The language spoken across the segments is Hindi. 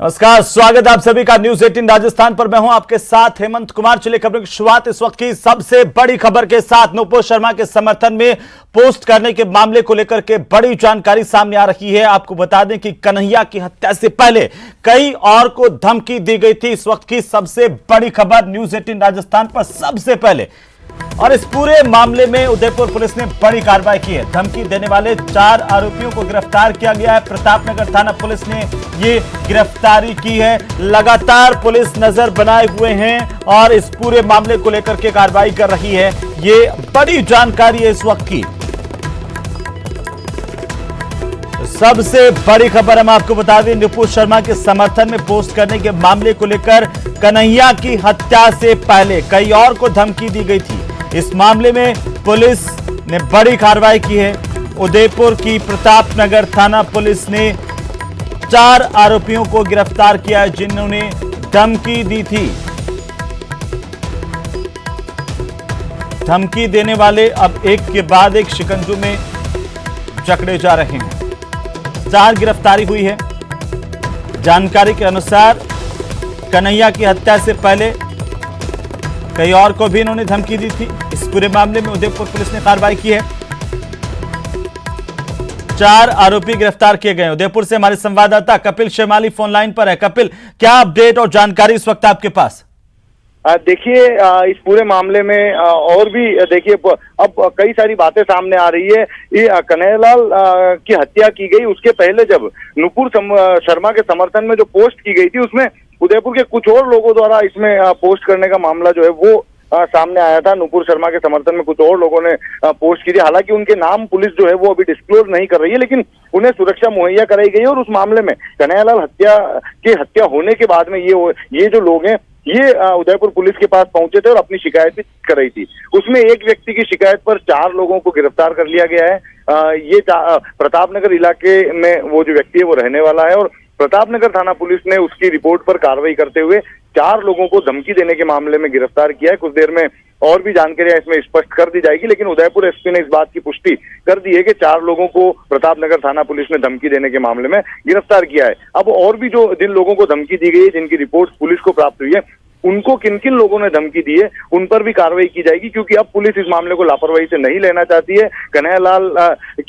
नमस्कार, स्वागत है आप सभी का न्यूज 18 राजस्थान पर। मैं हूं आपके साथ हेमंत कुमार। चलिए खबरों की शुरुआत इस वक्त की सबसे बड़ी खबर के साथ। नुपुर शर्मा के समर्थन में पोस्ट करने के मामले को लेकर के बड़ी जानकारी सामने आ रही है। आपको बता दें कि कन्हैया की हत्या से पहले कई और को धमकी दी गई थी। इस वक्त की सबसे बड़ी खबर न्यूज 18 राजस्थान पर सबसे पहले। और इस पूरे मामले में उदयपुर पुलिस ने बड़ी कार्रवाई की है। धमकी देने वाले 4 आरोपियों को गिरफ्तार किया गया है। प्रतापनगर थाना पुलिस ने ये गिरफ्तारी की है। लगातार पुलिस नजर बनाए हुए हैं और इस पूरे मामले को लेकर के कार्रवाई कर रही है। ये बड़ी जानकारी है इस वक्त की। सबसे बड़ी खबर हम आपको बता दें, नुपुर शर्मा के समर्थन में पोस्ट करने के मामले को लेकर कन्हैया की हत्या से पहले कई और को धमकी दी गई थी। इस मामले में पुलिस ने बड़ी कार्रवाई की है। उदयपुर की प्रतापनगर थाना पुलिस ने 4 आरोपियों को गिरफ्तार किया है जिन्होंने धमकी दी थी। धमकी देने वाले अब एक के बाद एक शिकंजों में जकड़े जा रहे हैं। 4 गिरफ्तारी हुई है। जानकारी के अनुसार कन्हैया की हत्या से पहले कई और को भी इन्होंने धमकी दी थी। इस पूरे मामले में उदयपुर पुलिस ने कार्रवाई की है। 4 आरोपी गिरफ्तार किए गए। उदयपुर से हमारे संवाददाता कपिल शेमाली फोन लाइन पर है। कपिल, क्या अपडेट और जानकारी इस वक्त आपके पास? देखिए, इस पूरे मामले में और भी देखिए अब कई सारी बातें सामने आ रही है। ये कन्हैयालाल की हत्या की गई, उसके पहले जब नुपुर शर्मा के समर्थन में जो पोस्ट की गई थी उसमें उदयपुर के कुछ और लोगों द्वारा इसमें पोस्ट करने का मामला जो है वो सामने आया था। नुपुर शर्मा के समर्थन में कुछ और लोगों ने पोस्ट की थी। हालांकि उनके नाम पुलिस जो है वो अभी डिस्क्लोज नहीं कर रही है, लेकिन उन्हें सुरक्षा मुहैया कराई गई है। और उस मामले में कन्हैयालाल हत्या होने के बाद में ये जो लोग हैं ये उदयपुर पुलिस के पास पहुंचे थे और अपनी शिकायत भी कर रही थी। उसमें एक व्यक्ति की शिकायत पर 4 लोगों को गिरफ्तार कर लिया गया है। ये प्रतापनगर इलाके में वो जो व्यक्ति है वो रहने वाला है और प्रतापनगर थाना पुलिस ने उसकी रिपोर्ट पर कार्रवाई करते हुए 4 लोगों को धमकी देने के मामले में गिरफ्तार किया है। कुछ देर में और भी जानकारियां इसमें स्पष्ट कर दी जाएगी, लेकिन उदयपुर एसपी ने इस बात की पुष्टि कर दी है कि 4 लोगों को प्रतापनगर थाना पुलिस ने धमकी देने के मामले में गिरफ्तार किया है। अब और भी जिन लोगों को धमकी दी गई है, जिनकी रिपोर्ट पुलिस को प्राप्त हुई है, उनको किन किन लोगों ने धमकी दी है उन पर भी कार्रवाई की जाएगी, क्योंकि अब पुलिस इस मामले को लापरवाही से नहीं लेना चाहती है। कन्हैयालाल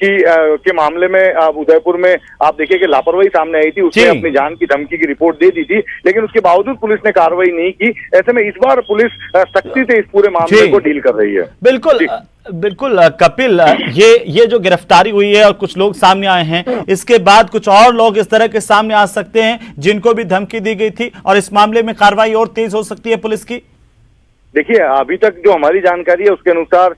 के मामले में उदयपुर में आप देखिए कि लापरवाही सामने आई थी। उसने अपनी जान की धमकी की रिपोर्ट दे दी थी, लेकिन उसके बावजूद पुलिस ने कार्रवाई नहीं की। ऐसे में इस बार पुलिस सख्ती से इस पूरे मामले को डील कर रही है। बिल्कुल कपिल, ये जो गिरफ्तारी हुई है और कुछ लोग सामने आए हैं, इसके बाद कुछ और लोग इस तरह के सामने आ सकते हैं जिनको भी धमकी दी गई थी और इस मामले में कार्रवाई और तेज हो सकती है पुलिस की। देखिए, अभी तक जो हमारी जानकारी है उसके अनुसार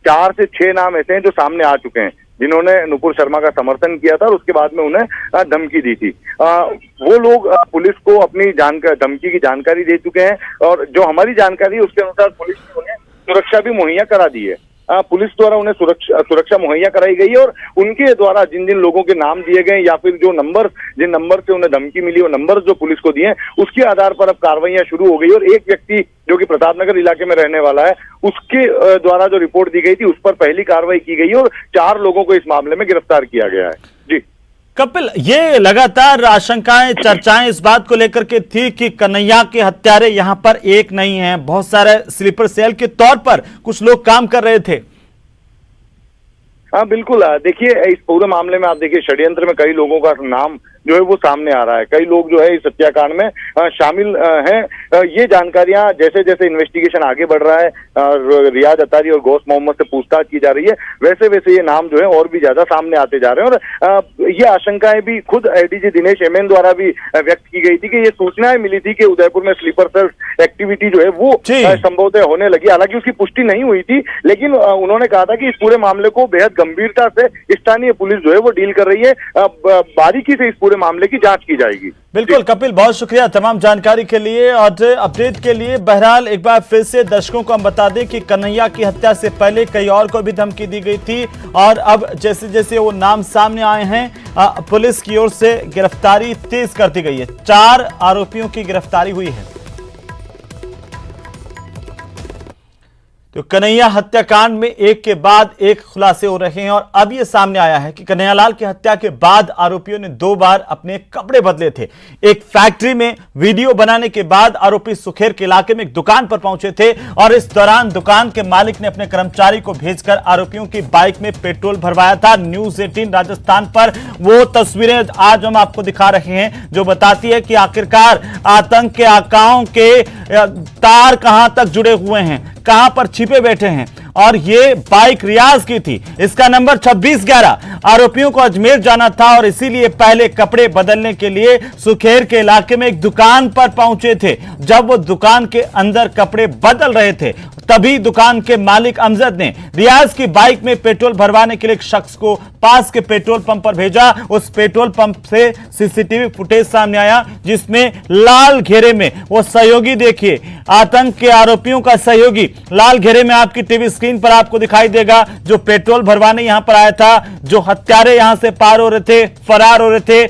4 से 6 नाम ऐसे हैं जो सामने आ चुके हैं जिन्होंने नुपुर शर्मा का समर्थन किया था और उसके बाद में उन्हें धमकी दी थी। वो लोग पुलिस को अपनी धमकी की जानकारी दे चुके हैं और जो हमारी जानकारी है उसके अनुसार पुलिस ने उन्हें सुरक्षा भी मुहैया करा दी है। पुलिस द्वारा उन्हें सुरक्षा मुहैया कराई गई है और उनके द्वारा जिन जिन लोगों के नाम दिए गए या फिर जिन नंबर से उन्हें धमकी मिली, वो नंबर जो पुलिस को दिए, उसके आधार पर अब कार्रवाइयां शुरू हो गई। और एक व्यक्ति जो कि प्रतापनगर इलाके में रहने वाला है, उसके द्वारा जो रिपोर्ट दी गई थी उस पर पहली कार्रवाई की गई और 4 लोगों को इस मामले में गिरफ्तार किया गया है। जी कपिल, ये लगातार आशंकाएं, चर्चाएं इस बात को लेकर के थी कि कन्हैया के हत्यारे यहां पर एक नहीं है, बहुत सारे स्लीपर सेल के तौर पर कुछ लोग काम कर रहे थे। हाँ बिल्कुल, देखिए इस पूरे मामले में आप देखिए षड्यंत्र में कई लोगों का नाम जो है वो सामने आ रहा है। कई लोग जो है इस हत्याकांड में शामिल हैं। ये जानकारियां जैसे जैसे इन्वेस्टिगेशन आगे बढ़ रहा है, रियाज अतारी और गौस मोहम्मद से पूछताछ की जा रही है, वैसे वैसे ये नाम जो है और भी ज्यादा सामने आते जा रहे हैं। और ये आशंकाएं भी खुद एडीजी दिनेश एमएन द्वारा भी व्यक्त की गई थी कि ये सूचनाएं मिली थी कि उदयपुर में स्लीपर सेल एक्टिविटी जो है वो संभवतः होने लगी। हालांकि उसकी पुष्टि नहीं हुई थी, लेकिन उन्होंने कहा था कि इस पूरे मामले को बेहद गंभीरता से स्थानीय पुलिस जो है वो डील कर रही है। बारीकी से इस पूरे मामले की जांच की जाएगी। बिल्कुल कपिल, बहुत शुक्रिया तमाम जानकारी के लिए और अपडेट के लिए। बहरहाल एक बार फिर से दर्शकों को हम बता दें कि कन्हैया की हत्या से पहले कई और को भी धमकी दी गई थी और अब जैसे जैसे वो नाम सामने आए हैं पुलिस की ओर से गिरफ्तारी तेज कर दी गई है। 4 आरोपियों की गिरफ्तारी हुई है। तो कन्हैया हत्याकांड में एक के बाद एक खुलासे हो रहे हैं और अब यह सामने आया है कि कन्हैयालाल की हत्या के बाद आरोपियों ने 2 बार अपने कपड़े बदले थे। एक फैक्ट्री में वीडियो बनाने के बाद आरोपी सुखेर के इलाके में एक दुकान पर पहुंचे थे और इस दौरान दुकान के मालिक ने अपने कर्मचारी को भेजकर आरोपियों की बाइक में पेट्रोल भरवाया था। न्यूज 18 राजस्थान पर वो तस्वीरें आज हम आपको दिखा रहे हैं जो बताती है कि आखिरकार आतंक के आकाओं के तार कहां तक जुड़े हुए हैं, कहां पर छिपे बैठे हैं। और ये बाइक रियाज की थी, इसका नंबर 2611। आरोपियों को अजमेर जाना था और इसीलिए पहले कपड़े बदलने के लिए सुखेर के इलाके में एक दुकान पर पहुंचे थे। जब वो दुकान के अंदर कपड़े बदल रहे थे तभी दुकान के मालिक अमजद ने रियाज की बाइक में पेट्रोल भरवाने के लिए एक शख्स को पास के पेट्रोल पंप पर भेजा। उस पेट्रोल पंप से सीसीटीवी फुटेज सामने आया जिसमें लाल घेरे में वो सहयोगी, देखिए आतंक के आरोपियों का सहयोगी लाल घेरे में आपकी टीवी स्क्रीन पर आपको दिखाई देगा, जो पेट्रोल भरवाने यहां पर आया था। जो हत्यारे यहां से पार हो रहे थे, फरार हो रहे थे,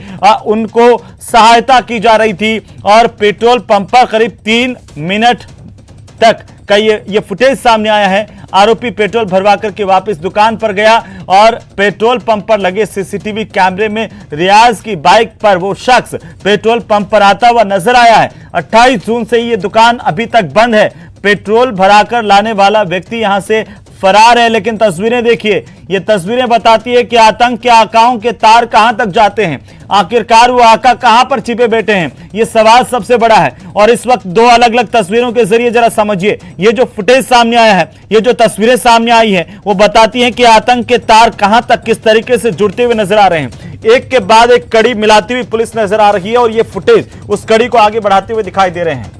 उनको सहायता की जा रही थी और पेट्रोल पंप पर करीब 3 मिनट तक का ये फुटेज सामने आया है। आरोपी पेट्रोल भरवा करके वापस दुकान पर गया और पेट्रोल पंप पर लगे सीसीटीवी कैमरे में रियाज की बाइक पर वो शख्स पेट्रोल पंप पर आता हुआ नजर आया है। 28 जून से ये दुकान अभी तक बंद है। पेट्रोल भराकर लाने वाला व्यक्ति यहां से फरार है। लेकिन तस्वीरें देखिए, ये तस्वीरें बताती है कि आतंक के आकाओं के तार कहां तक जाते हैं, आखिरकार वो आका कहां पर छिपे बैठे हैं, ये सवाल सबसे बड़ा है। और इस वक्त 2 अलग अलग तस्वीरों के जरिए जरा समझिए, ये जो फुटेज सामने आया है, ये जो तस्वीरें सामने आई है, वो बताती हैं कि आतंक के तार कहां तक किस तरीके से जुड़ते हुए नजर आ रहे हैं। एक के बाद एक कड़ी मिलाती हुई पुलिस नजर आ रही है और ये फुटेज उस कड़ी को आगे बढ़ाते हुए दिखाई दे रहे हैं।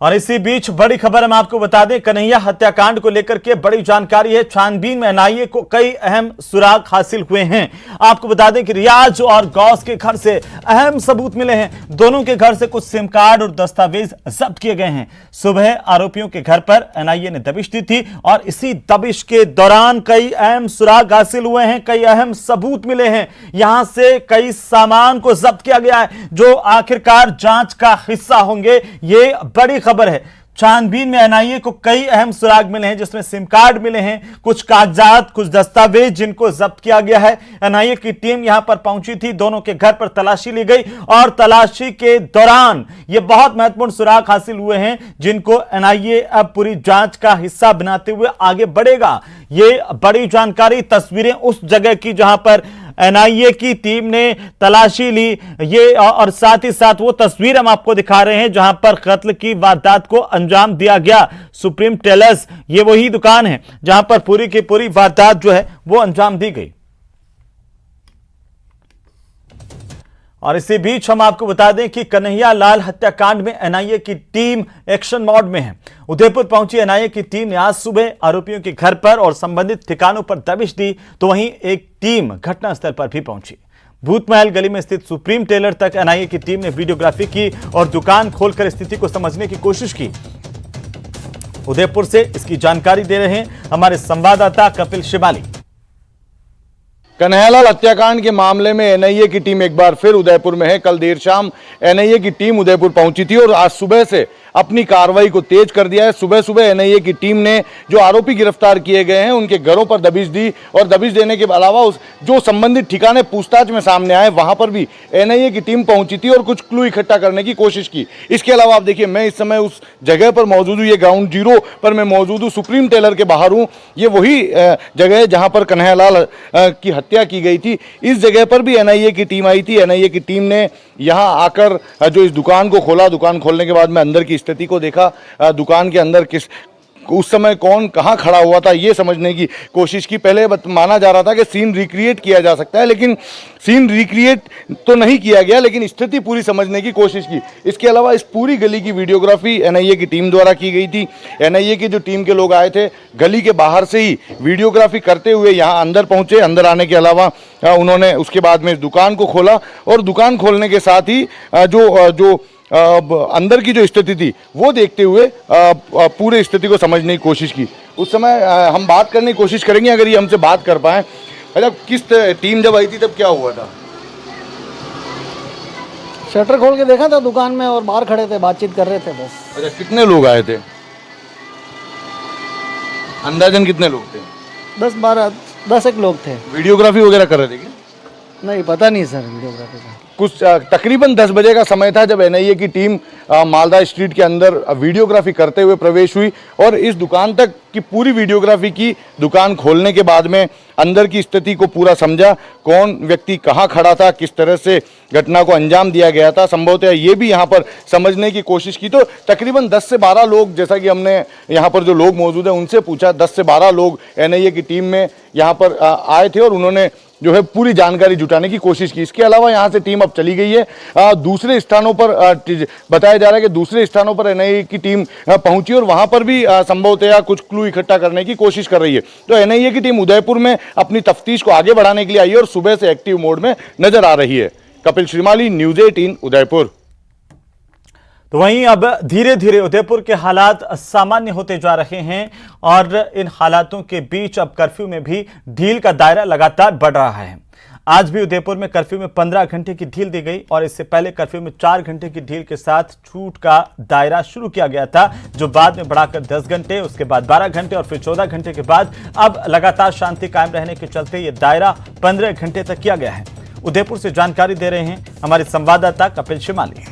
और इसी बीच बड़ी खबर हम आपको बता दें, कन्हैया हत्याकांड को लेकर के बड़ी जानकारी है। छानबीन में एनआईए को कई अहम सुराग हासिल हुए हैं। आपको बता दें कि रियाज और गौस के घर से अहम सबूत मिले हैं। दोनों के घर से कुछ सिम कार्ड और दस्तावेज जब्त किए गए हैं। सुबह आरोपियों के घर पर एनआईए ने दबिश दी थी और इसी दबिश के दौरान कई अहम सुराग हासिल हुए हैं, कई अहम सबूत मिले हैं। यहां से कई सामान को जब्त किया गया है जो आखिरकार जांच का हिस्सा होंगे। ये बड़ी खबर है। छानबीन में एनआईए को कई अहम सुराग मिले हैं जिसमें सिम कार्ड मिले हैं, कुछ कागजात, कुछ दस्तावेज जिनको जब्त किया गया है। एनआईए की टीम यहां पर पहुंची थी, दोनों के घर पर तलाशी ली गई और तलाशी के दौरान ये बहुत महत्वपूर्ण सुराग हासिल हुए हैं जिनको एनआईए अब पूरी जांच का हिस्सा बनाते हुए आगे बढ़ेगा। ये बड़ी जानकारी, तस्वीरें उस जगह की जहां पर एनआईए की टीम ने तलाशी ली, ये और साथ ही साथ वो तस्वीर हम आपको दिखा रहे हैं जहां पर कत्ल की वारदात को अंजाम दिया गया। सुप्रीम टेलर्स, ये वही दुकान है जहां पर पूरी की पूरी वारदात जो है वो अंजाम दी गई। और इसी बीच हम आपको बता दें कि कन्हैयालाल हत्याकांड में एनआईए की टीम एक्शन मोड में है। उदयपुर पहुंची एनआईए की टीम ने आज सुबह आरोपियों के घर पर और संबंधित ठिकानों पर दबिश दी, तो वहीं एक टीम घटनास्थल पर भी पहुंची। भूतमहल गली में स्थित सुप्रीम टेलर तक एनआईए की टीम ने वीडियोग्राफी की और दुकान खोलकर स्थिति को समझने की कोशिश की। उदयपुर से इसकी जानकारी दे रहे हैं हमारे संवाददाता कपिल शिवाली। कन्हैयालाल हत्याकांड के मामले में एनआईए की टीम एक बार फिर उदयपुर में है। कल देर शाम एनआईए की टीम उदयपुर पहुंची थी और आज सुबह से अपनी कार्रवाई को तेज कर दिया है। सुबह सुबह एनआईए की टीम ने जो आरोपी गिरफ्तार किए गए हैं उनके घरों पर दबिश दी और दबिश देने के अलावा उस जो संबंधित ठिकाने पूछताछ में सामने आए वहां पर भी एनआईए की टीम पहुंची थी और कुछ क्लू इकट्ठा करने की कोशिश की। इसके अलावा आप देखिए, मैं इस समय उस जगह पर मौजूद हूँ, ये ग्राउंड जीरो पर मैं मौजूद हूँ, सुप्रीम टेलर के बाहर हूँ। ये वही जगह है जहाँ पर कन्हैयालाल की हत्या की गई थी। इस जगह पर भी एनआईए की टीम आई थी। एनआईए की टीम ने यहाँ आकर जो इस दुकान को खोला, दुकान खोलने के बाद में अंदर की स्थिति को देखा, दुकान के अंदर उस समय कौन कहां खड़ा हुआ था ये समझने की कोशिश की। पहले माना जा रहा था कि सीन रिक्रिएट किया जा सकता है, लेकिन सीन रिक्रिएट तो नहीं किया गया, लेकिन स्थिति पूरी समझने की कोशिश की। इसके अलावा इस पूरी गली की वीडियोग्राफी एनआईए की टीम द्वारा की गई थी। एनआईए की जो टीम के लोग आए थे गली के बाहर से ही वीडियोग्राफी करते हुए यहाँ अंदर पहुंचे। अंदर आने के अलावा उन्होंने उसके बाद में इस दुकान को खोला और दुकान खोलने के साथ ही जो अंदर की जो स्थिति थी वो देखते हुए पूरे स्थिति को समझने की कोशिश की। उस समय हम बात करने की कोशिश करेंगे अगर ये हमसे बात कर पाए। अच्छा, किस टीम जब आई थी तब क्या हुआ था? शटर खोल के देखा था दुकान में और बाहर खड़े थे, बातचीत कर रहे थे बस। अच्छा, कितने लोग आए थे? अंदाजन कितने लोग थे? 10 एक लोग थे। वीडियोग्राफी वगैरह कर रहे थे क्या? नहीं पता नहीं सर वीडियोग्राफी का। कुछ तकरीबन 10 बजे का समय था जब एनआईए की टीम मालदा स्ट्रीट के अंदर वीडियोग्राफी करते हुए प्रवेश हुई और इस दुकान तक की पूरी वीडियोग्राफी की। दुकान खोलने के बाद में अंदर की स्थिति को पूरा समझा, कौन व्यक्ति कहां खड़ा था, किस तरह से घटना को अंजाम दिया गया था, संभवतः ये भी यहाँ पर समझने की कोशिश की। तो तकरीबन 10 से 12 लोग, जैसा कि हमने यहाँ पर जो लोग मौजूद हैं उनसे पूछा, 10 से 12 लोग एनआईए की टीम में यहाँ पर आए थे और उन्होंने जो है पूरी जानकारी जुटाने की कोशिश की। इसके अलावा यहाँ से टीम अब चली गई है दूसरे स्थानों पर। बताया जा रहा है कि दूसरे स्थानों पर एनआईए की टीम पहुंची और वहां पर भी संभवतया कुछ क्लू इकट्ठा करने की कोशिश कर रही है। तो एनआईए की टीम उदयपुर में अपनी तफ्तीश को आगे बढ़ाने के लिए आई है और सुबह से एक्टिव मोड में नजर आ रही है। कपिल श्रीमाली, न्यूज 18 उदयपुर। तो वहीं अब धीरे धीरे उदयपुर के हालात सामान्य होते जा रहे हैं और इन हालातों के बीच अब कर्फ्यू में भी ढील का दायरा लगातार बढ़ रहा है। आज भी उदयपुर में कर्फ्यू में 15 घंटे की ढील दी गई और इससे पहले कर्फ्यू में 4 घंटे की ढील के साथ छूट का दायरा शुरू किया गया था, जो बाद में बढ़ाकर 10 घंटे, उसके बाद 12 घंटे और फिर 14 घंटे के बाद अब लगातार शांति कायम रहने के चलते ये दायरा 15 घंटे तक किया गया है। उदयपुर से जानकारी दे रहे हैं हमारे संवाददाता कपिल शिमाली।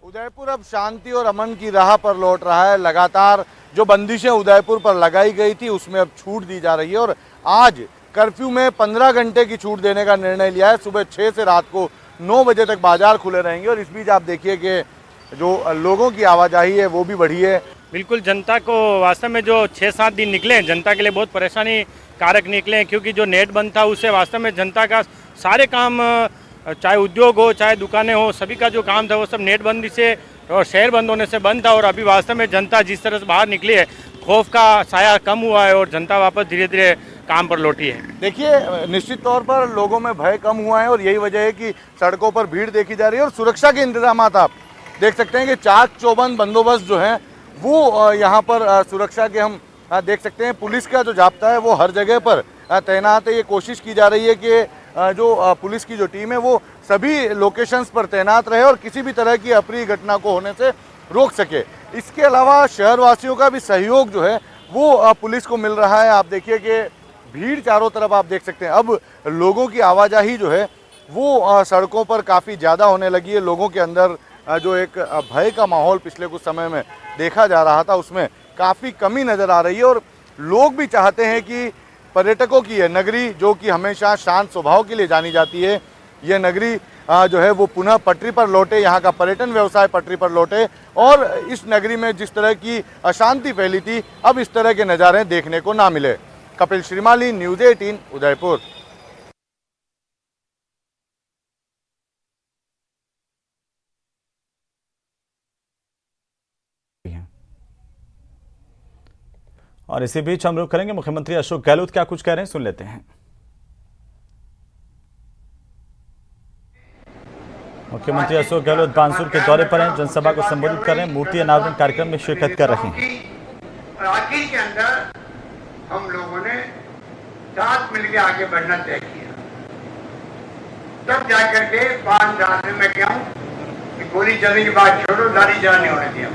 उदयपुर अब शांति और अमन की राह पर लौट रहा है। लगातार जो बंदिशें उदयपुर पर लगाई गई थी उसमें अब छूट दी जा रही है और आज कर्फ्यू में 15 घंटे की छूट देने का निर्णय लिया है। सुबह 6 से रात को 9 बजे तक बाजार खुले रहेंगे और इस बीच आप देखिए कि जो लोगों की आवाजाही है वो भी बढ़ी है। बिल्कुल, जनता को वास्तव में जो 6-7 दिन निकले हैं जनता के लिए बहुत परेशानी कारक निकले हैं, क्योंकि जो नेट बंद था उससे वास्तव में जनता का सारे काम, चाहे उद्योग हो चाहे दुकानें हो, सभी का जो काम था वो सब नेट बंदी से और शहर बंद होने से बंद था। और अभी वास्तव में जनता जिस तरह से बाहर निकली है, खौफ का साया कम हुआ है और जनता वापस धीरे धीरे काम पर लौटी है। देखिए, निश्चित तौर पर लोगों में भय कम हुआ है और यही वजह है कि सड़कों पर भीड़ देखी जा रही है और सुरक्षा के इंतजाम आप देख सकते हैं कि चाक चौबंद बंदोबस्त जो है वो यहाँ पर सुरक्षा के हम देख सकते हैं। पुलिस का जो जाब्ता है वो हर जगह पर तैनात है। ये कोशिश की जा रही है कि जो पुलिस की जो टीम है वो सभी लोकेशंस पर तैनात रहे और किसी भी तरह की अप्रिय घटना को होने से रोक सके। इसके अलावा शहरवासियों का भी सहयोग जो है वो पुलिस को मिल रहा है। आप देखिए कि भीड़ चारों तरफ आप देख सकते हैं। अब लोगों की आवाजाही जो है वो सड़कों पर काफ़ी ज़्यादा होने लगी है। लोगों के अंदर जो एक भय का माहौल पिछले कुछ समय में देखा जा रहा था उसमें काफ़ी कमी नज़र आ रही है और लोग भी चाहते हैं कि पर्यटकों की यह नगरी, जो कि हमेशा शांत स्वभाव के लिए जानी जाती है, यह नगरी जो है वो पुनः पटरी पर लौटे, यहाँ का पर्यटन व्यवसाय पटरी पर लौटे और इस नगरी में जिस तरह की अशांति फैली थी अब इस तरह के नज़ारे देखने को ना मिले। कपिल श्रीमाली, न्यूज 18 उदयपुर। और इसी बीच हम लोग करेंगे मुख्यमंत्री अशोक गहलोत क्या कुछ कह रहे हैं, सुन लेते हैं। मुख्यमंत्री अशोक गहलोत बानसूर के दौरे पर हैं, जनसभा को संबोधित कर रहे हैं, मूर्ति अनावरण कार्यक्रम में शिरकत कर रहे हैं। आखिर के अंदर हम लोगों ने साथ मिलकर आगे बढ़ना तय किया, तब जाकर के 5 साल में मैं क्या हूँ कि गोली चलने की बात छोड़ो, दाढ़ी जला नहीं होने दिया।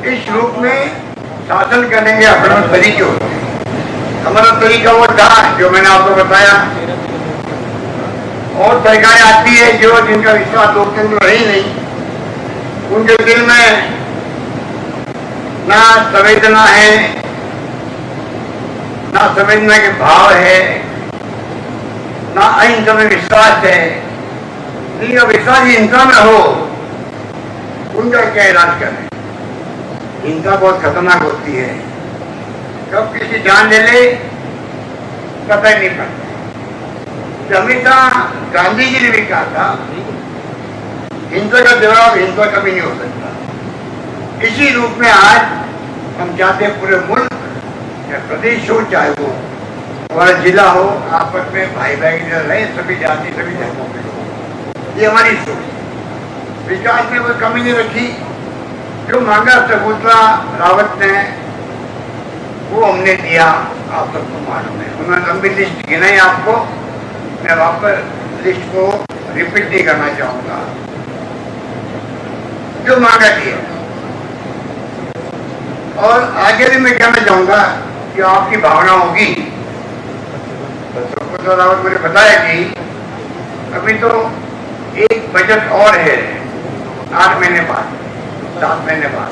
इस रूप में शासन करने के अपना तरीके होते हैं। हमारा तरीका वो था जो मैंने आपको बताया, और सरकारें आती है जो जिनका विश्वास लोकतंत्र है ही नहीं, उनके दिल में ना संवेदना है ना संवेदना के भाव है ना अहिंसा में विश्वास है। जिनका विश्वास हिंसा में हो उनका क्या इलाज करें। हिंसा बहुत खतरनाक होती है, कब किसी जान ले ले पता ही नहीं पड़ता। हमेशा गांधी जी ने भी कहा था हिंसा का जवाब हिंसा कभी नहीं हो सकता। इसी रूप में आज हम चाहते हैं पूरे मुल्क या प्रदेश हो चाहे वो हमारा जिला हो, आपस में भाई भाई रहे, सभी जाति सभी धर्मों के लोग। ये हमारी सोच। विकास में कोई कमी नहीं रखी। जो मांगा शकुंतला रावत ने वो हमने दिया, आप सबको मालूम है। उन्होंने लंबी लिस्ट गिनाई आपको, मैं वापस लिस्ट को रिपीट नहीं करना चाहूंगा। जो मांगा दिया, और आगे भी मैं कहना चाहूंगा कि आपकी भावना होगी। तो रावत मुझे बताया कि अभी तो एक बजट और है 8 महीने बाद, 7 महीने बाद।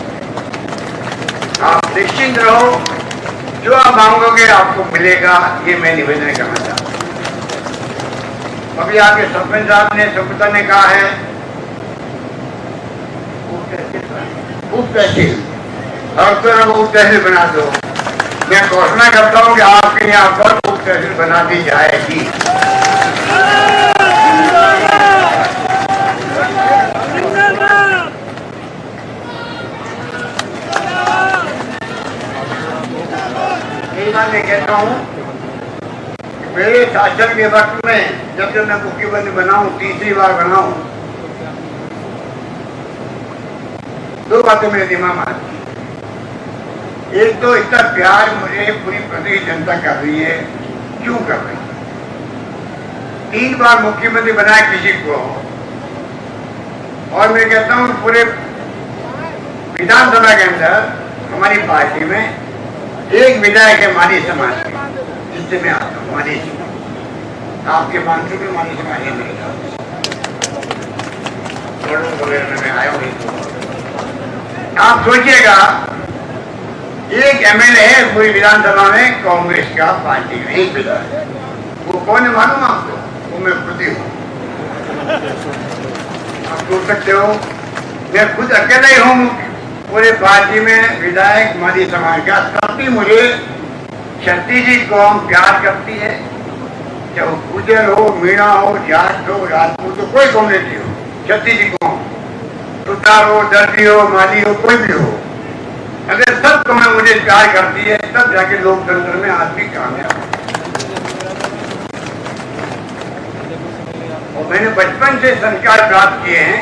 आप निश्चिंत रहो, जो आप मांगोगे आपको मिलेगा, ये मैं निवेदन करना चाहता हूँ। अभी आपके सरपंच साहब ने, सुब्रता ने कहा है उप तहसील, हर तरह उप तहसील बना दो। मैं घोषणा करता हूँ कि आपके यहाँ पर उप तहसील बना दी जाएगी। एक बात मैं कहता हूँ, मेरे शासन के वक्त में जब मैं मुख्यमंत्री बनाऊं, तीसरी बार बनाऊं, 2 बातें मेरे दिमाग में आती। एक तो इतना प्यार मुझे पूरी प्रदेश जनता कर रही है, क्यों कर रही है? 3 बार मुख्यमंत्री बनाया किसी को, और मैं कहता हूं पूरे विधानसभा के अंदर हमारी पार्टी में एक विधायक है माली समाज के, जिससे मैं आता हूँ, माली समाज। आपके मानसू में माली समाज है मेरे वगैरह में मैं आया हूँ। आप सोचिएगा, एक एमएलए है पूरी विधानसभा में कांग्रेस का, पार्टी का, एक विधायक। वो कौन है मालूम आपको? वो मैं खुद ही हूँ। आप सोच सकते हो, मैं खुद अकेला ही हूँ पूरे पार्टी में विधायक माली समाज का। तब भी मुझे छत्तीस कौम प्यार करती है, चाहे वो गुजर हो, मीणा हो, जाट हो, राजपूत हो, कोई कम्युनिटी हो, छत्तीस कौम, सुतार हो, दर्जी हो, माली हो, कोई भी हो, अगर सब कौमें मुझे प्यार करती है, तब जाके लोकतंत्र में आदमी कामयाब है। और मैंने बचपन से संस्कार प्राप्त किए हैं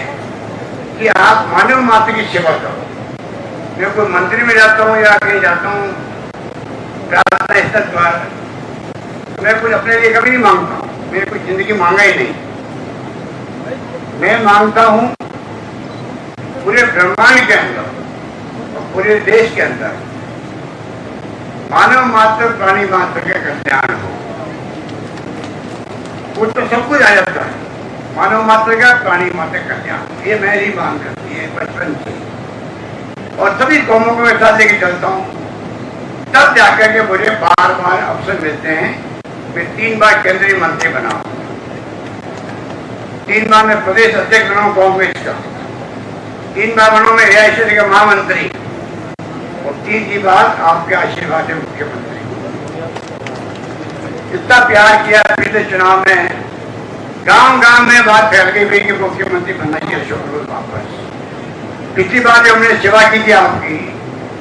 कि आप मानव मात्र की सेवा करो। मैं कोई मंदिर में जाता हूँ या कहीं जाता हूँ प्रार्थना स्थल पर, मैं कुछ अपने लिए कभी नहीं मांगता हूँ। मैंने कुछ जिंदगी मांगा ही नहीं। मैं मांगता हूँ पूरे ब्रह्मांड के अंदर और पूरे देश के अंदर मानव मात्र प्राणी मात्र का कल्याण हो। वो तो सब कुछ आ जाता है, मानव मात्र का प्राणी मात्र कल्याण, ये मेरी मांग करती है बचपन से, और सभी कौमों को मैं साथ लेके चलता हूँ। तब जाकर के मुझे बार बार अवसर मिलते हैं। मैं 3 बार केंद्रीय मंत्री बना हूँ, 3 बार मैं प्रदेश अध्यक्ष बना हूँ कांग्रेस का, 3 बार बना मैं एआईसीसी का महामंत्री, और 3 बार आपके आशीर्वाद से मुख्यमंत्री। इतना प्यार किया पिछले चुनाव में, गांव गांव में बात फैल गई कि मुख्यमंत्री बनना चाहिए अशोक गहलोत वापस। पिछली बार जब हमने सेवा की थी आपकी,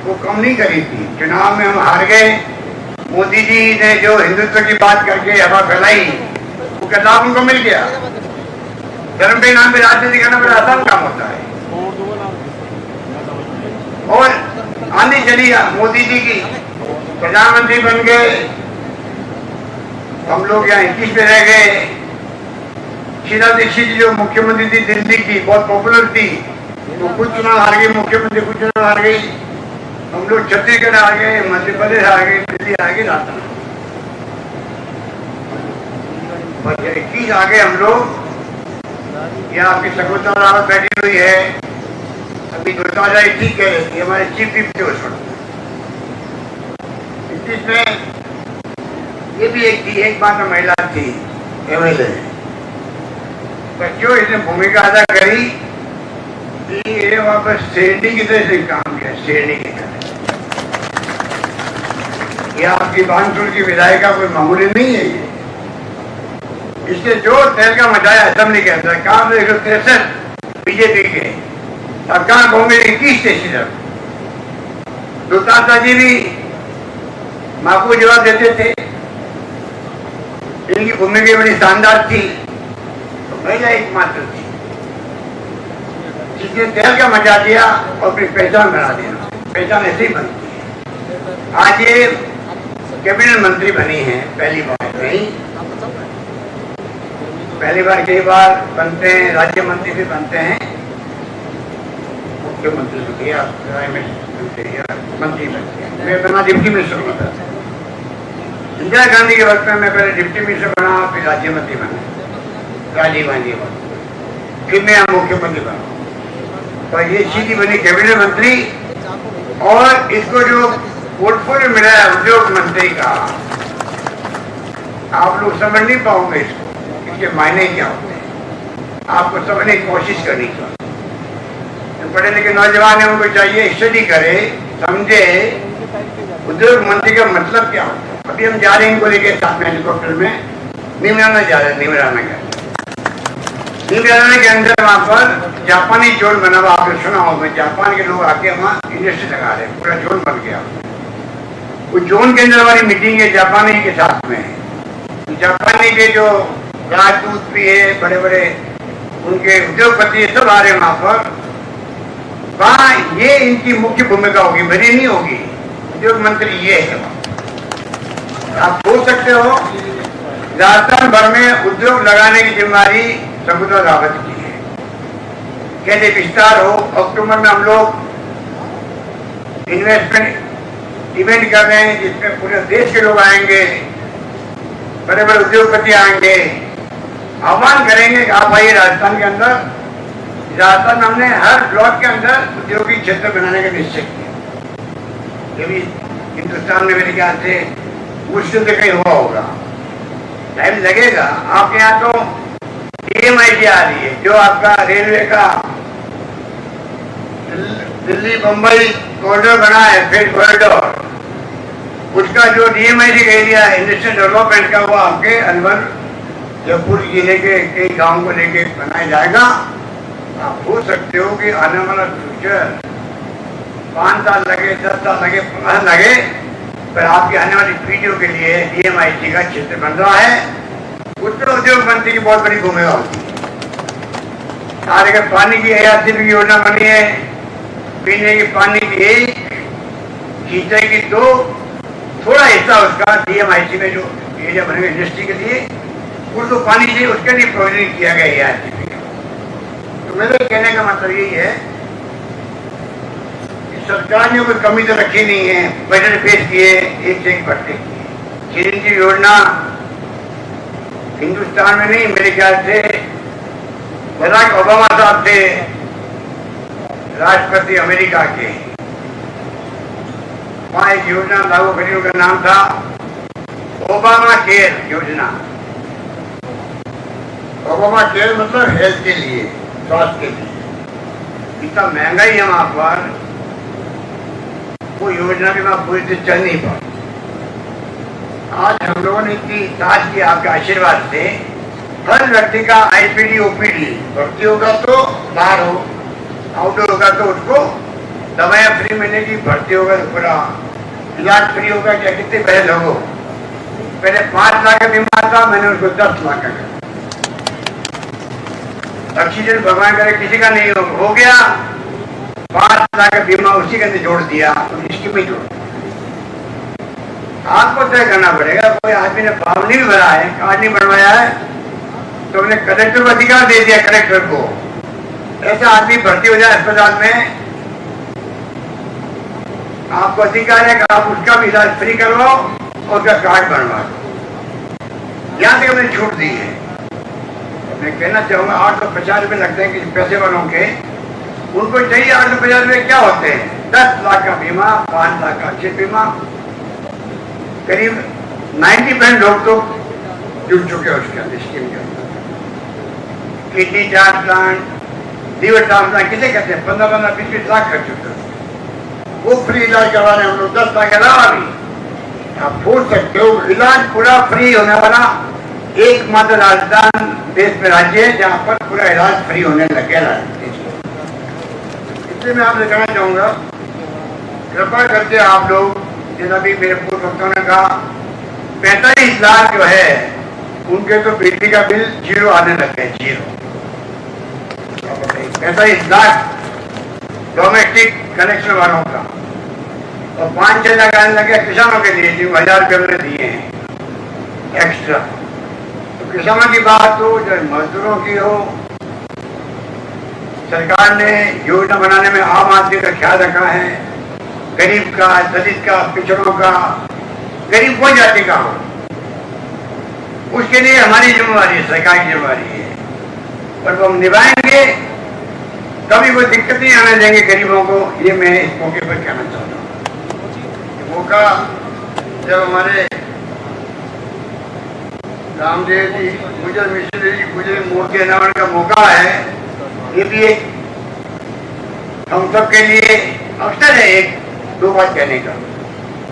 वो कम नहीं करी थी। चुनाव में हम हार गए, मोदी जी ने जो हिंदुत्व की बात करके हवा फैलाई, वो का लाभ उनको मिल गया। धर्म के नाम पे राजनीति करना बड़ा आसान काम होता है। और आंधी चली मोदी जी की, प्रधानमंत्री बन गए, हम लोग यहाँ 21 में रह गए। शीला दीक्षित जी जो मुख्यमंत्री थी दिल्ली की, बहुत पॉपुलर थी, वो कुछ चुनाव हार गई, मुख्यमंत्री कुछ चुनाव हार गई। हम लोग छत्तीसगढ़ आ गए, मध्य प्रदेश आ गए, दिल्ली आ गई, राजस्थान। 21 आ गए हम लोग। यहाँ आपकी सकुलता रावत बैठी हुई है, अभी 2021 कह रही थी, हमारे चीफ विप थे उस वक्त। 21 में ये भी एक थी, एक बार में महिला थी एमएलए, पर जो इसने भूमिका अदा करी, ये वहां पर शेरनी की तरह से काम किया, शेरनी की तरह। ये आपकी बानसूर की विधायिका कोई मामूली नहीं है। ये इससे जो तहलका मचाया असेंबली के अंदर, कहां से 163 बीजेपी के, और कहां कांग्रेस 21 थे सिर्फ। दुताता जी भी मां को जवाब देते थे। इनकी भूमिका बड़ी शानदार थी, तो महिला एकमात्र थी जिसने तहलका मचा दिया और अपनी पहचान बना दिया। पहचान ऐसे ही बनती है। आज ये कैबिनेट मंत्री बनी हैं, पहली बार नहीं, पहली बार कई बार बनते हैं, राज्य मंत्री भी बनते हैं, मुख्यमंत्री तो किया, मंत्री बनते हैं। मैं बना डिप्टी मिनिस्टर बना, इंदिरा गांधी के वक्त में मैं पहले डिप्टी मिनिस्टर बना, फिर राज्य मंत्री बना, राजीव गांधी बना, फिर मैं मुख्यमंत्री बना। तो ये सीधी बनी कैबिनेट मंत्री, और इसको जो पोर्टफोलियो मिला है उद्योग मंत्री का, आप लोग समझ नहीं पाओगे इसको, इसके मायने क्या होते हैं, आपको समझने की कोशिश करनी चाहिए। तो पढ़े लिखे नौजवान है, उनको चाहिए स्टडी करे, समझे उद्योग मंत्री का मतलब क्या होता है। अभी हम जा रहे हैं इनको लेके साथ में हेलीकॉप्टर में नीमराना जा रहे हैं, नीमराना के अंदर वहां पर जापानी जोन बना हुआ, आपने सुना होगा, जापान के लोग आके वहाँ इंडस्ट्री लगा रहे हैं, पूरा जोन बन गया। उस जोन के अंदर हमारी मीटिंग है जापानी के साथ में, जापानी के जो राजदूत भी है, बड़े बड़े उनके उद्योगपति सब आ रहे हैं वहां पर। वहां ये इनकी मुख्य भूमिका होगी, मेरी नहीं होगी, उद्योग मंत्री ये है। आप सोच सकते हो राजस्थान भर में उद्योग लगाने की जिम्मेदारी शकुंतला रावत की है। कैसे विस्तार हो, अक्टूबर में हम लोग इन्वेस्टमेंट इवेंट कर रहे हैं जिसमें पूरे देश के लोग आएंगे, बड़े बड़े उद्योगपति आएंगे, आह्वान करेंगे कि आप आइए राजस्थान के अंदर। राजस्थान में हमने हर ब्लॉक के अंदर उद्योगिक क्षेत्र बनाने का निश्चय किया। ये भी हिंदुस्तान में मेरे ख्याल से मुश्किल से कहीं हुआ होगा, टाइम लगेगा। आपके यहाँ तो DMIT आ रही है, जो आपका रेलवे का दिल्ली बम्बई कॉरिडोर बना है, फ्रेट कॉरिडोर, उसका जो DMIT का एरिया है इंडस्ट्रियल डेवलपमेंट का, वो आपके अलवर जयपुर जिले के कई गांव को लेके बनाया जाएगा। आप सोच सकते हो कि आने वाला फ्यूचर 5 साल लगे, 10 साल लगे, 15 लगे, पर आपकी आने वाली पीढ़ियों के लिए DMIT का क्षेत्र बन रहा है। उत्तर उद्योग मंत्री की बहुत बड़ी भूमिका होती है। आज अगर पानी की ARCP की योजना बनी है, पीने के पानी की 1, सिंचाई की 2, थोड़ा हिस्सा उसका DMIT में जो एरिया बनेगा इंडस्ट्री के लिए, उसको पानी चाहिए, उसके लिए प्रोविजन किया गया ARCP का। तो मेरे कहने का मतलब यही है कि सरकार ने कोई कमी तो रखी नहीं है, बजट पेश किए, एक से एक बढ़ते किए। चिरंजीवी योजना हिंदुस्तान में नहीं, मेरे ख्याल से बराक ओबामा साहब थे राष्ट्रपति अमेरिका के, वहां एक योजना लागू करी, उनका नाम था ओबामा केयर योजना। ओबामा केयर मतलब हेल्थ के लिए, स्वास्थ्य के लिए। इतना महंगाई है वहां पर, वो योजना भी वहां पूरी तरह चल नहीं पाई। आज हम लोगों ने इतनी ताज की आपके आशीर्वाद से, हर व्यक्ति का IPD OPD भर्ती होगा तो बाहर हो, आउटडोर होगा तो उसको दवाइयाँ फ्री मिलेगी, भर्ती होगा तो पूरा इलाज फ्री होगा। क्या कितने पैसे लोगों, पहले 5 लाख का बीमा था, मैंने उसको 10 लाख का कर। ऑक्सीजन भगवान करे किसी का नहीं हो गया, 5 लाख का बीमा उसी के अंदर जोड़ दिया, तो इसकी में जोड़ दिया। आपको तय करना पड़ेगा। कोई आदमी ने फॉर्म नहीं भरा है, कार्ड नहीं बनवाया है, तो हमने कलेक्टर को अधिकार दे दिया, कलेक्टर को ऐसा आदमी भर्ती हो जाए अस्पताल में, आपको अधिकार है कि आप उसका भी इलाज फ्री करवाओ और उसका कार्ड बनवा दो। यहाँ तक हमने छूट दी है। मैं कहना चाहूंगा 850 रुपये लगते हैं किसी पैसे वालों के, उनको चाहिए 850 रुपये क्या होते हैं, 10 लाख का बीमा, 5 लाख का अच्छे बीमा। करीब 90% लोग तो जुड़ चुके हैं उसके अंदर, स्कीम के अंदर। किडनी ट्रांसप्लांट, लीवर ट्रांसप्लांट किसे कहते हैं, 15-15, 20-20 लाख खर्च चुके हैं, वो फ्री इलाज करवा रहे हैं हम लोग। 10 लाख के अलावा भी आप सोच सकते हो, इलाज पूरा फ्री होने वाला एकमात्र राजस्थान देश में राज्य है जहाँ पर पूरा इलाज फ्री होने लग गया है। इसलिए मैं आपसे कहना चाहूंगा, कृपा करके आप लोग, जैसा भी मेरे पूर्व वक्ताओं ने कहा, 45 लाख जो है उनके तो बिजली का बिल 0 आने लग गए, 0। 45 लाख डोमेस्टिक कनेक्शन वालों का। और 5-6 लाख आने लगे किसानों के लिए, जो 1000 रुपये हमने दिए हैं एक्स्ट्रा। तो किसानों की बात हो चाहे मजदूरों की हो, सरकार ने योजना बनाने में आम आदमी का ख्याल रखा है, गरीब का, दलित का, पिछड़ों का, गरीब कोई जाति का हो, उसके लिए हमारी जिम्मेवारी है, सरकार की जिम्मेवारी है, और वो हम निभाएंगे। कभी कोई दिक्कत नहीं आने देंगे गरीबों को, ये मैं इस मौके पर कहना चाहता हूँ। मौका जब हमारे रामदेव जी, गुजर मिश्र जी, गुजर मूर्ति अनावरण का मौका है, ये भी एक हम सब के लिए अवसर है एक दो बात कहने का।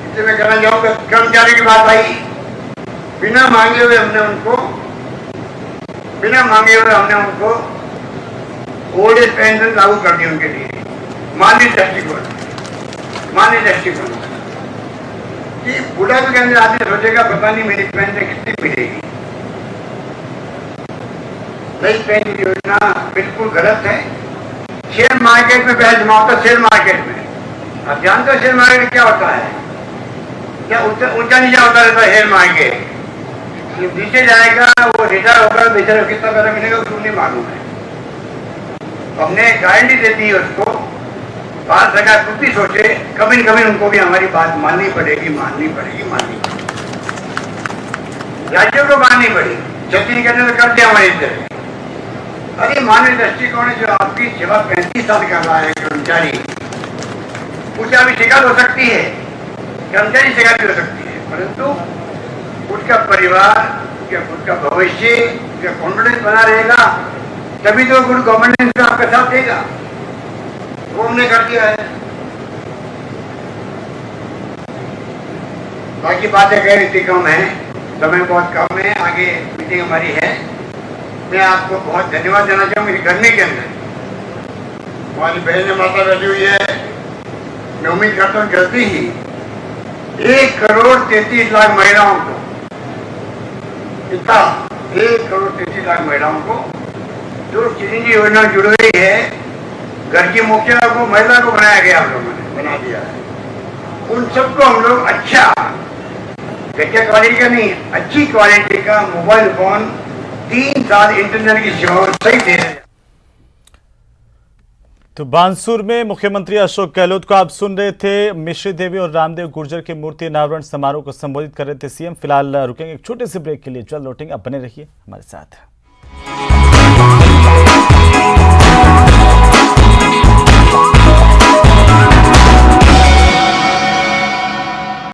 इससे मैं कहना चाहूँगा, कर्मचारी की बात आई, बिना मांगे हुए हमने उनको ओल्ड एज पेंशन लागू कर दी उनके लिए। मानवीय दृष्टिकोण कि बुढ़ापे के अंदर आदमी सोचेगा पता नहीं मेरी पेंशन कितनी मिलेगी। नई पेंशन योजना बिल्कुल गलत है। शेयर मार्केट में पैसा जमा होता है, शेयर मार्केट में आप जानते हो शेयर मार्केट क्या होता है, क्या ऊंचा नीचा होता रहता है शेयर मार्केट। नीचे जाएगा वो रिटायर होकर बेचारा कितना पैसा मिलेगा उसको नहीं मालूम है। हमने गारंटी दे दी है उसको, भारत सरकार खुद भी सोचे, कभी न कभी उनको भी हमारी बात माननी पड़ेगी। राज्यों को माननी पड़ेगी, क्षति नहीं करने तो करते हमारी तरह। अरे मानवीय दृष्टिकोण जो आपकी सेवा 35 साल कर रहा है कर्मचारी, उसे अभी शिकायत हो सकती है, कर्मचारी शिकायत भी हो सकती है, परंतु उसका परिवार, उसका भविष्य, उसका कॉन्फिडेंस बना रहेगा, तभी तो गुड गवर्नेंस में आपका साथ देगा। वो हमने कर दिया है। बाकी बातें कह इतनी कम है, समय बहुत कम है, आगे मीटिंग हमारी है। मैं आपको बहुत धन्यवाद देना चाहूँगा करने के अंदर। हमारी बहन माता बैठी हुई है, मैं उम्मीद करता हूँ जल्दी ही 1,33,00,000 महिलाओं को, इतना 1,33,00,000 महिलाओं को जो चिरंजीवी योजना जुड़ गई है, घर की मुखिया को, महिला को बनाया गया, हम लोगों ने बना दिया है। उन सबको हम लोग अच्छा, घटिया क्वालिटी का नहीं, अच्छी क्वालिटी का मोबाइल फोन, 3 साल इंटरनेट की सेवा सही दे रहे हैं। तो बांसुर में मुख्यमंत्री अशोक गहलोत को आप सुन रहे थे। मिश्री देवी और रामदेव गुर्जर के मूर्ति अनावरण समारोह को संबोधित कर रहे थे सीएम। फिलहाल रुकेंगे एक छोटे से ब्रेक के लिए, जल्द लौटेंगे, आप बने रहिए हमारे साथ।